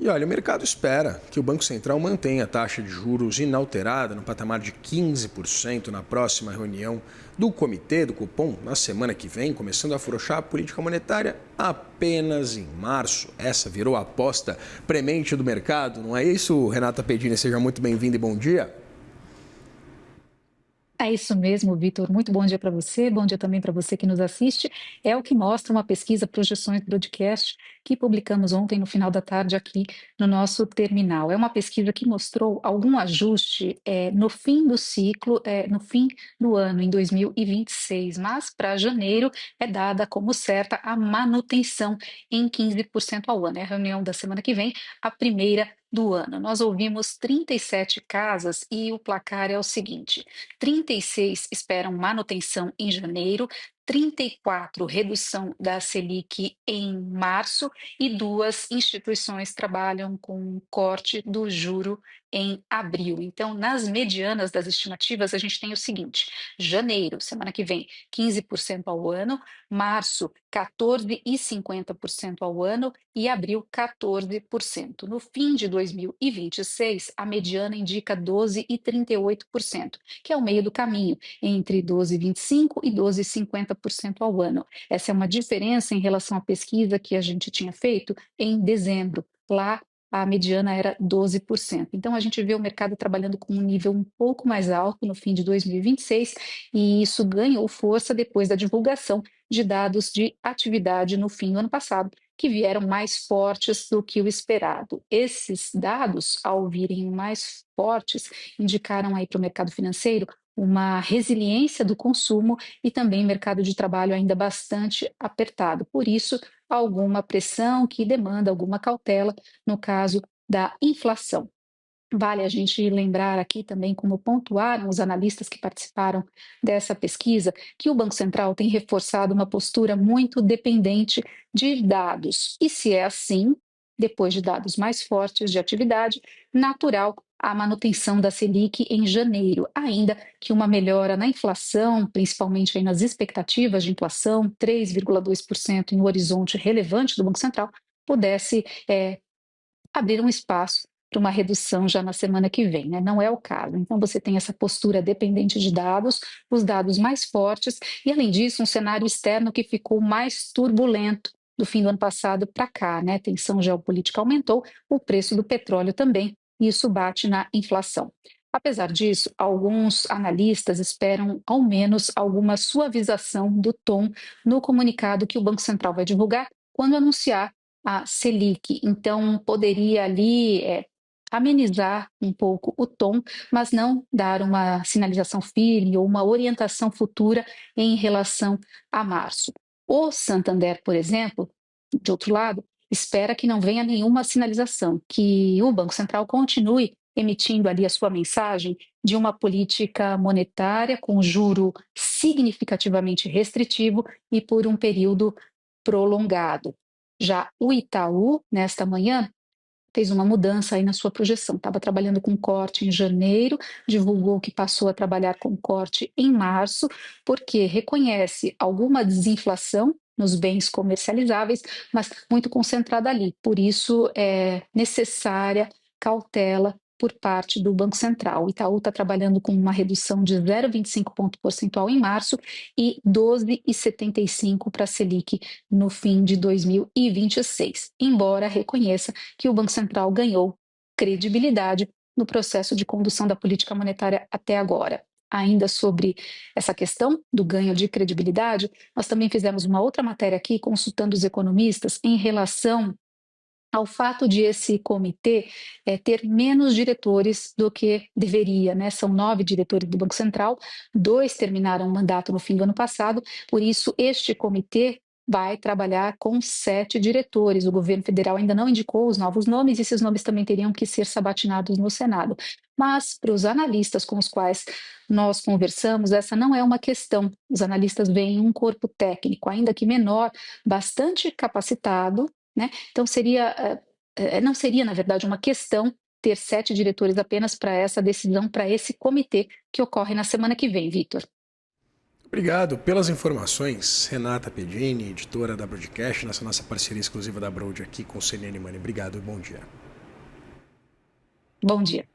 E olha, o mercado espera que o Banco Central mantenha a taxa de juros inalterada no patamar de 15% na próxima reunião do Comitê do Copom na semana que vem, começando a afrouxar a política monetária apenas em março. Essa virou a aposta premente do mercado, não é isso, Renata Pedini? Seja muito bem-vinda e bom dia. É isso mesmo, Vitor. Muito bom dia para você, bom dia também para você que nos assiste. É o que mostra uma pesquisa Projeções Broadcast que publicamos ontem no final da tarde aqui no nosso terminal. É uma pesquisa que mostrou algum ajuste no fim do ciclo, no fim do ano, em 2026, mas para janeiro é dada como certa a manutenção em 15% ao ano. É a reunião da semana que vem, a primeira do ano. Nós ouvimos 37 casas e o placar é o seguinte: 36 esperam manutenção em janeiro, 34 redução da Selic em março e duas instituições trabalham com corte do juro em abril. Então, nas medianas das estimativas, a gente tem o seguinte: janeiro, semana que vem, 15% ao ano, março, 14,50% ao ano e abril, 14%. No fim de 2026, a mediana indica 12,38%, que é o meio do caminho, entre 12,25% e 12,50% ao ano. Essa é uma diferença em relação à pesquisa que a gente tinha feito em dezembro. Lá, a mediana era 12%. Então, a gente vê o mercado trabalhando com um nível um pouco mais alto no fim de 2026, e isso ganhou força depois da divulgação de dados de atividade no fim do ano passado, que vieram mais fortes do que o esperado. Esses dados, ao virem mais fortes, indicaram aí para o mercado financeiro uma resiliência do consumo e também mercado de trabalho ainda bastante apertado. Por isso, alguma pressão que demanda alguma cautela no caso da inflação. Vale a gente lembrar aqui também, como pontuaram os analistas que participaram dessa pesquisa, que o Banco Central tem reforçado uma postura muito dependente de dados. E se é assim, depois de dados mais fortes de atividade, natural a manutenção da Selic em janeiro, ainda que uma melhora na inflação, principalmente aí nas expectativas de inflação, 3,2% em um horizonte relevante do Banco Central, pudesse abrir um espaço para uma redução já na semana que vem, né? Não é o caso. Então, você tem essa postura dependente de dados, os dados mais fortes, e, além disso, um cenário externo que ficou mais turbulento do fim do ano passado para cá, né? A tensão geopolítica aumentou, o preço do petróleo também, e isso bate na inflação. Apesar disso, alguns analistas esperam ao menos alguma suavização do tom no comunicado que o Banco Central vai divulgar quando anunciar a Selic. Então, poderia ali amenizar um pouco o tom, mas não dar uma sinalização firme ou uma orientação futura em relação a março. O Santander, por exemplo, de outro lado, espera que não venha nenhuma sinalização, que o Banco Central continue emitindo ali a sua mensagem de uma política monetária com juro significativamente restritivo e por um período prolongado. Já o Itaú, nesta manhã, fez uma mudança aí na sua projeção. Estava trabalhando com corte em janeiro, divulgou que passou a trabalhar com corte em março, porque reconhece alguma desinflação nos bens comercializáveis, mas muito concentrada ali. Por isso, é necessária cautela por parte do Banco Central. O Itaú está trabalhando com uma redução de 0,25 ponto percentual em março e 12,75 para a Selic no fim de 2026, embora reconheça que o Banco Central ganhou credibilidade no processo de condução da política monetária até agora. Ainda sobre essa questão do ganho de credibilidade, nós também fizemos uma outra matéria aqui, consultando os economistas, em relação ao fato de esse comitê ter menos diretores do que deveria, né? São 9 diretores do Banco Central, 2 terminaram o mandato no fim do ano passado, por isso este comitê vai trabalhar com 7 diretores. O governo federal ainda não indicou os novos nomes, e esses nomes também teriam que ser sabatinados no Senado. Mas, para os analistas com os quais nós conversamos, essa não é uma questão. Os analistas veem um corpo técnico, ainda que menor, bastante capacitado, né? Então, não seria, na verdade, uma questão ter 7 diretores apenas para essa decisão, para esse comitê que ocorre na semana que vem, Vitor. Obrigado pelas informações, Renata Pedini, editora da Broadcast, nessa nossa parceria exclusiva da Broad aqui com o CNN Money. Obrigado e bom dia. Bom dia.